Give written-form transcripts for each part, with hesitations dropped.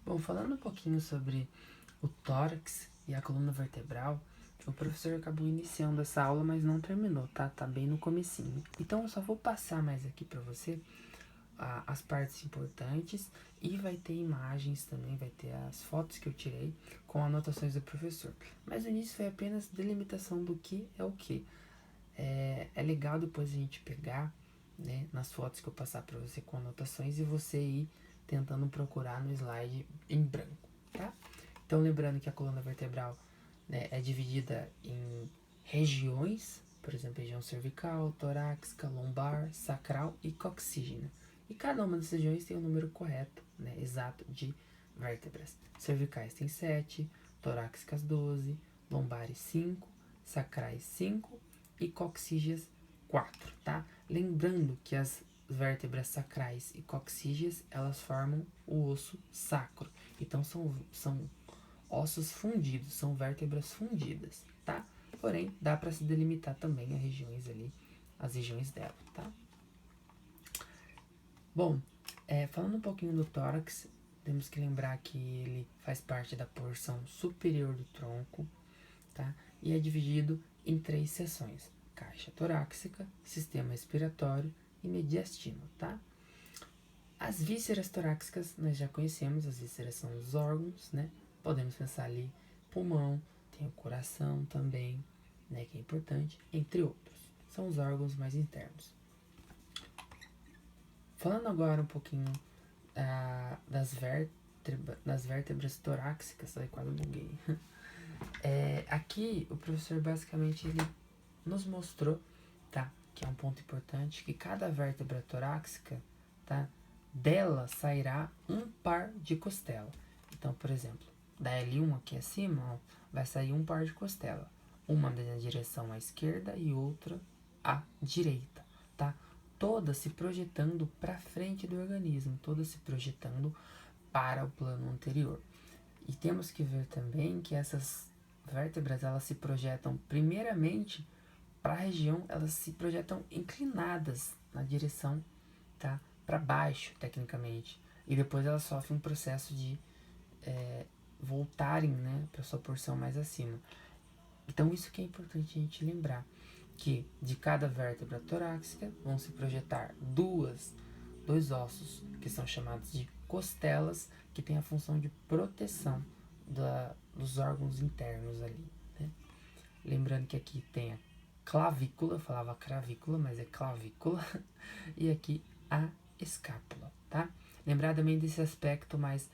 Bom, falando um pouquinho sobre o tórax e a coluna vertebral, o professor acabou iniciando essa aula, mas não terminou, tá? Tá bem no comecinho. Então eu só vou passar mais aqui pra você as partes importantes e vai ter imagens também, vai ter as fotos que eu tirei com anotações do professor. Mas o início foi apenas delimitação do que é o que. É legal depois a gente pegar, né, nas fotos que eu passar pra você com anotações e você ir tentando procurar no slide em branco, tá? Então lembrando que a coluna vertebral, né, é dividida em regiões, por exemplo, região cervical, torácica, lombar, sacral e coxígena. E cada uma dessas regiões tem o número correto, né, exato de vértebras. Cervicais tem 7, torácicas 12, lombares 5, sacrais 5 e coxígeas 4, tá? Lembrando que as vértebras sacrais e coxígeas, elas formam o osso sacro. Então são ossos fundidos, são vértebras fundidas, tá? Porém, dá para se delimitar também as regiões ali, as regiões dela, tá? Bom, falando um pouquinho do tórax, temos que lembrar que ele faz parte da porção superior do tronco, tá? E é dividido em 3 seções: caixa torácica, sistema respiratório e mediastino, tá? As vísceras torácicas nós já conhecemos, as vísceras são os órgãos, né? Podemos pensar ali pulmão, tem o coração também, né, que é importante, entre outros. São os órgãos mais internos. Falando agora um pouquinho das vértebras torácicas, aí quase buguei. Aqui o professor basicamente ele nos mostrou, tá, que é um ponto importante, que cada vértebra torácica, tá, dela sairá um par de costela. Então, por exemplo, da L1 aqui acima, ó, vai sair um par de costela. Uma na direção à esquerda e outra à direita, tá? Todas se projetando para frente do organismo, todas se projetando para o plano anterior. E temos que ver também que essas vértebras, elas se projetam primeiramente para a região, elas se projetam inclinadas na direção, tá, para baixo, tecnicamente. E depois elas sofrem um processo de voltarem, né, para sua porção mais acima. Então isso que é importante a gente lembrar, que de cada vértebra torácica vão se projetar dois ossos que são chamados de costelas, que tem a função de proteção dos órgãos internos ali, né? Lembrando que aqui tem a clavícula, eu falava cravícula, mas é clavícula, e aqui a escápula, tá? Lembrar também desse aspecto mais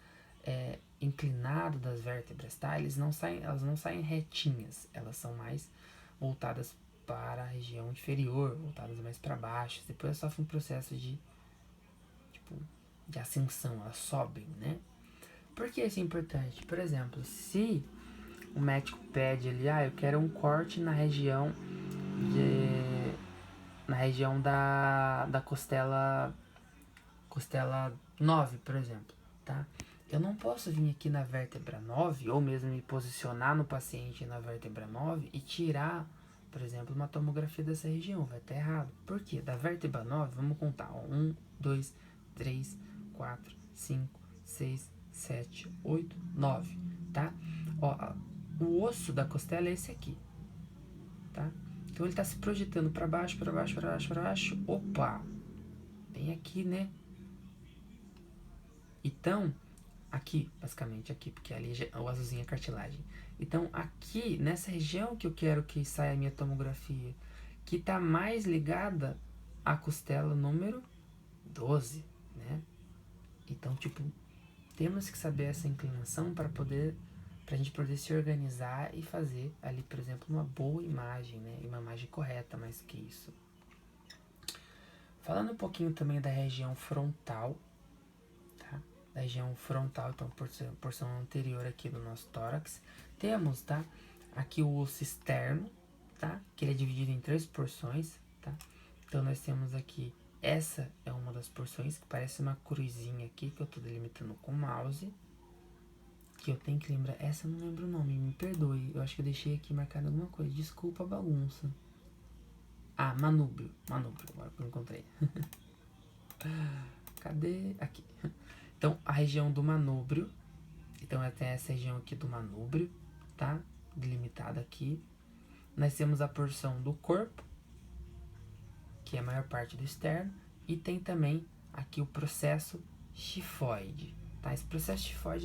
inclinado das vértebras, tá? Elas não saem retinhas, elas são mais voltadas para a região inferior, voltadas mais para baixo. Depois sofre um processo de ascensão, elas sobem, né? Por que isso é importante? Por exemplo, se o médico pede ali, eu quero um corte na região da costela 9, por exemplo, tá? Eu não posso vir aqui na vértebra 9 ou mesmo me posicionar no paciente na vértebra 9 e tirar, por exemplo, uma tomografia dessa região. Vai estar errado. Por quê? Da vértebra 9, vamos contar. 1, 2, 3, 4, 5, 6, 7, 8, 9, tá? Ó, o osso da costela é esse aqui, tá? Então ele está se projetando para baixo, para baixo, para baixo, para baixo. Opa! Vem aqui, né? Então, aqui, basicamente aqui, porque ali o azulzinho é cartilagem. Então, aqui, nessa região que eu quero que saia a minha tomografia, que está mais ligada à costela número 12, né? Então, tipo, temos que saber essa inclinação para a gente poder se organizar e fazer ali, por exemplo, uma boa imagem, né? E uma imagem correta, mais que isso. Falando um pouquinho também da região frontal, tá? Da região frontal, então porção anterior aqui do nosso tórax, temos, tá? Aqui o osso externo, tá? Que ele é dividido em 3 porções, tá? Então nós temos aqui, essa é uma das porções que parece uma cruzinha aqui que eu tô delimitando com o mouse. Que eu tenho que lembrar, essa eu não lembro o nome, me perdoe, eu acho que eu deixei aqui marcado alguma coisa, desculpa a bagunça. Manúbrio, agora que eu encontrei. Cadê? Aqui. Então, a região do manúbrio, Então, tem essa região aqui do manúbrio, tá? Delimitada aqui. Nós temos a porção do corpo, que é a maior parte do externo. E tem também aqui o processo xifoide, tá? Esse processo xifoide